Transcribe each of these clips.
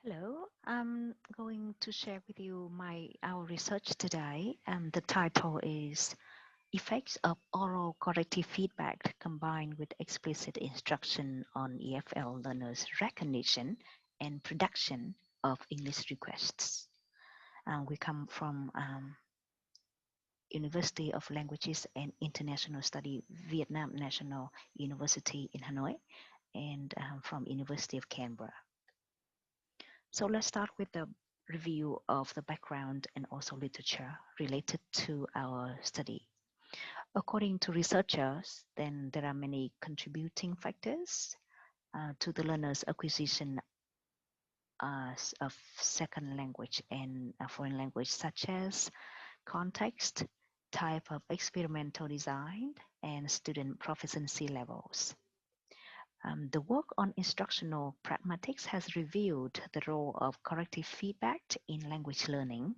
Hello, I'm going to share with you our research today, and the title is Effects of Oral Corrective Feedback Combined with Explicit Instruction on EFL Learners' Recognition and Production of English Requests. We come from University of Languages and International Study, Vietnam National University in Hanoi, and from University of Canberra. So let's start with the review of the background and also literature related to our study. According to researchers, then there are many contributing factors to the learner's acquisition of second language and a foreign language, such as context, type of experimental design, and student proficiency levels. The work on instructional pragmatics has revealed the role of corrective feedback in language learning.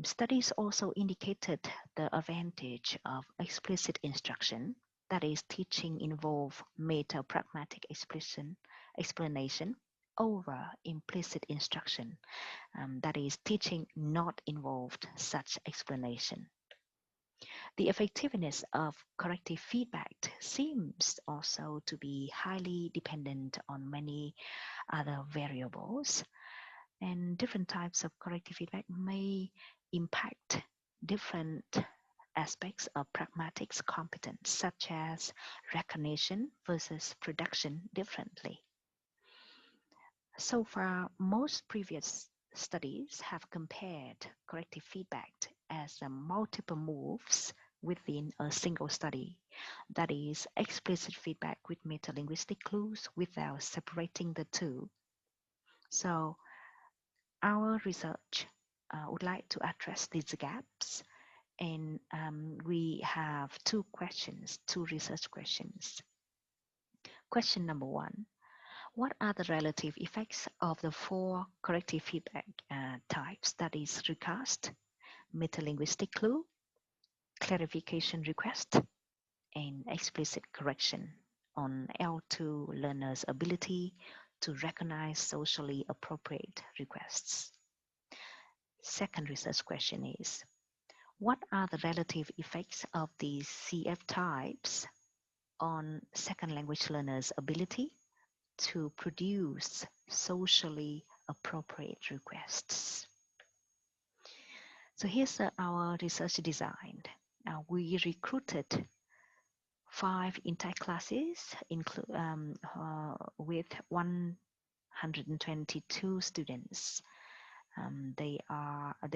Studies also indicated the advantage of explicit instruction, that is, teaching involve meta-pragmatic explanation over implicit instruction, that is, teaching not involved such explanation. The effectiveness of corrective feedback seems also to be highly dependent on many other variables, and different types of corrective feedback may impact different aspects of pragmatics competence, such as recognition versus production differently. So far, most previous studies have compared corrective feedback as multiple moves within a single study, that is, explicit feedback with metalinguistic clues without separating the two. So our research would like to address these gaps, and we have two research questions. Question number one: what are the relative effects of the four corrective feedback types, that is, recast, metalinguistic clue, clarification request, and explicit correction, on L2 learners' ability to recognize socially appropriate requests? Second research question is, what are the relative effects of these CF types on second language learners' ability to produce socially appropriate requests? So here's our research design. We recruited 5 entire classes with 122 students. They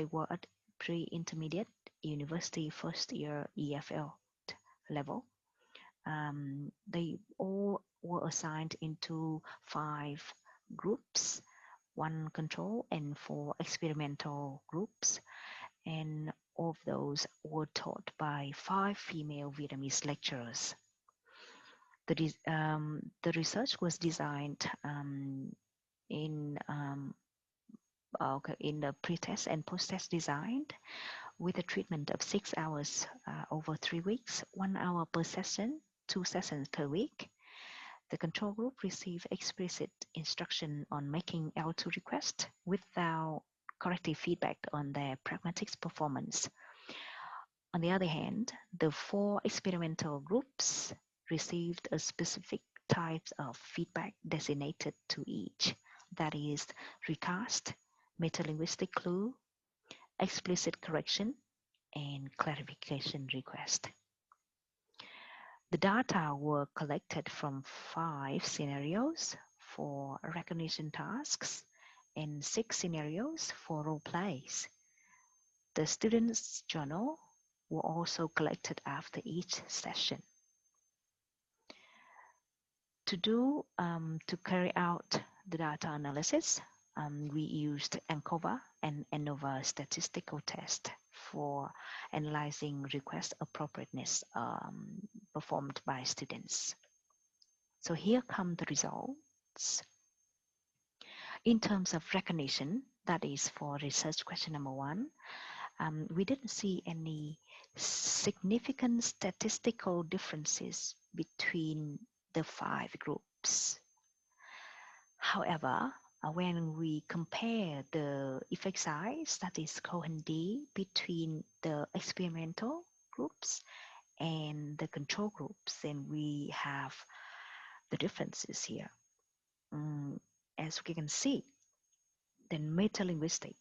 were at pre-intermediate university first year EFL level. They all were assigned into 5 groups, 1 control and 4 experimental groups, and all of those were taught by 5 female Vietnamese lecturers. The research was designed in the pre-test and post-test design, with a treatment of 6 hours over 3 weeks, 1 hour per session, 2 sessions per week. The control group received explicit instruction on making L2 requests without corrective feedback on their pragmatics performance. On the other hand, the 4 experimental groups received a specific types of feedback designated to each, that is, recast, metalinguistic clue, explicit correction, and clarification request. The data were collected from 5 scenarios for recognition tasks and 6 scenarios for role plays. The students' journal were also collected after each session. To carry out the data analysis, we used ANCOVA and ANOVA statistical test for analyzing request appropriateness performed by students. So here come the results. In terms of recognition, that is for research question number 1, we didn't see any significant statistical differences between the 5 groups. However, when we compare the effect size, that is cohort D, between the experimental groups and the control groups, then we have the differences here. As we can see, then meta-linguistic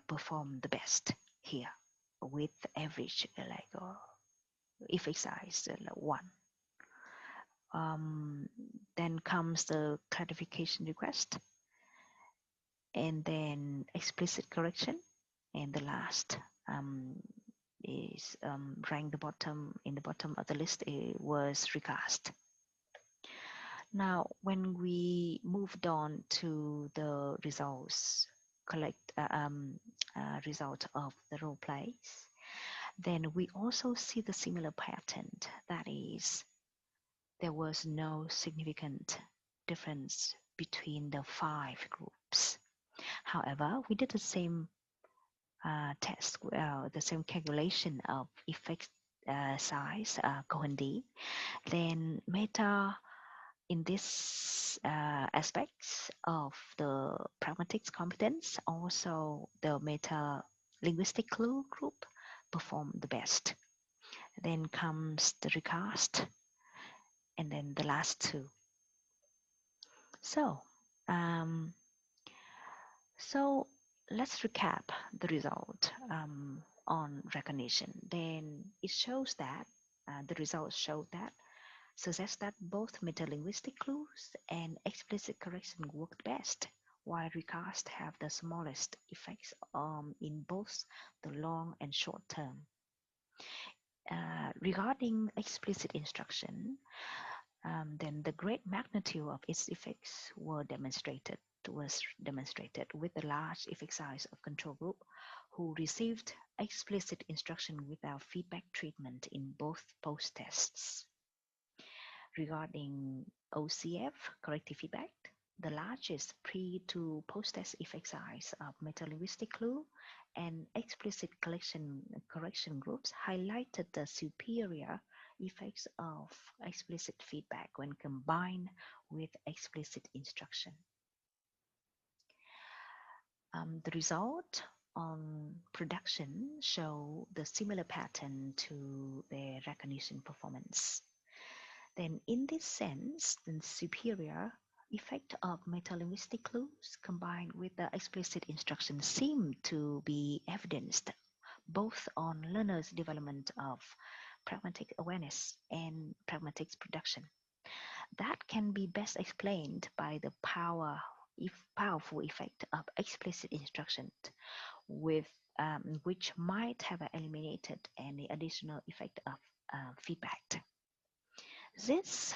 perform the best here with average effect size 1. Then comes the clarification request, and then explicit correction, and the last is ranked the bottom in the bottom of the list. It was recast. Now, when we moved on to the results result of the role plays, then we also see the similar pattern. That is, there was no significant difference between the 5 groups. However, we did the same test, the same calculation of effect size, cohort D. Then meta in this aspects of the pragmatics competence, also the meta linguistic clue group performed the best. Then comes the recast, and then the last 2. So let's recap the result on recognition. Then it shows that the results show that suggests that both metalinguistic clues and explicit correction worked best, while recast have the smallest effects in both the long and short term. Regarding explicit instruction, then the great magnitude of its effects was demonstrated with a large effect size of control group who received explicit instruction without feedback treatment in both post-tests. Regarding OCF, corrective feedback, the largest pre to post-test effect size of metalinguistic clue and explicit correction groups highlighted the superior effects of explicit feedback when combined with explicit instruction. The result on production show the similar pattern to their recognition performance. Then in this sense, the superior effect of metalinguistic clues combined with the explicit instruction seem to be evidenced both on learners' development of pragmatic awareness and pragmatic production. That can be best explained by the powerful effect of explicit instruction, which might have eliminated any additional effect of feedback. These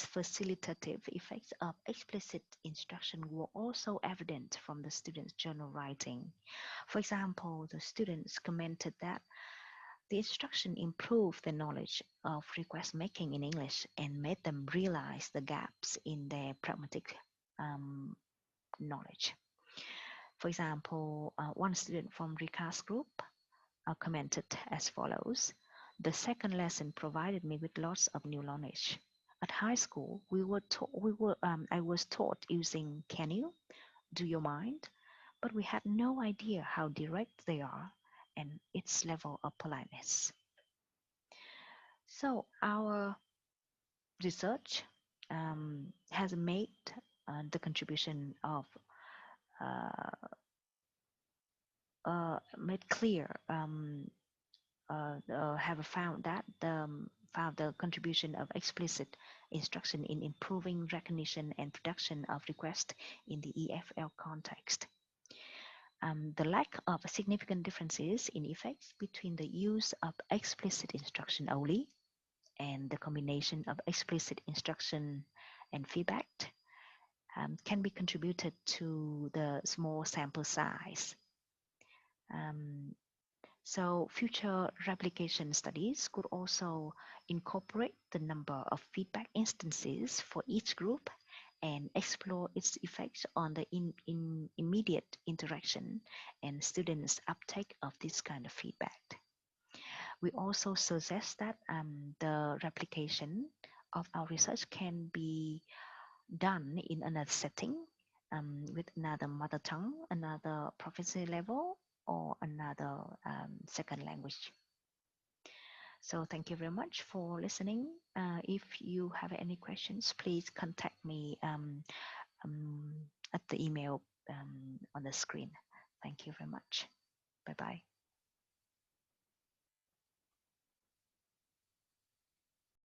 facilitative effects of explicit instruction were also evident from the students' journal writing. For example, the students commented that the instruction improved their knowledge of request making in English and made them realize the gaps in their pragmatic knowledge. For example, one student from recast group commented as follows: "The second lesson provided me with lots of new knowledge. At high school, I was taught using 'can you', 'do you mind', but we had no idea how direct they are and its level of politeness." So our research has made the contribution of made clear have found that found the contribution of explicit instruction in improving recognition and production of requests in the EFL context. The lack of significant differences in effects between the use of explicit instruction only and the combination of explicit instruction and feedback can be contributed to the small sample size. So future replication studies could also incorporate the number of feedback instances for each group and explore its effects on the immediate interaction and students' uptake of this kind of feedback. We also suggest that the replication of our research can be done in another setting with another mother tongue, another proficiency level, or another second language. So thank you very much for listening. If you have any questions, please contact me at the email on the screen. Thank you very much. Bye bye.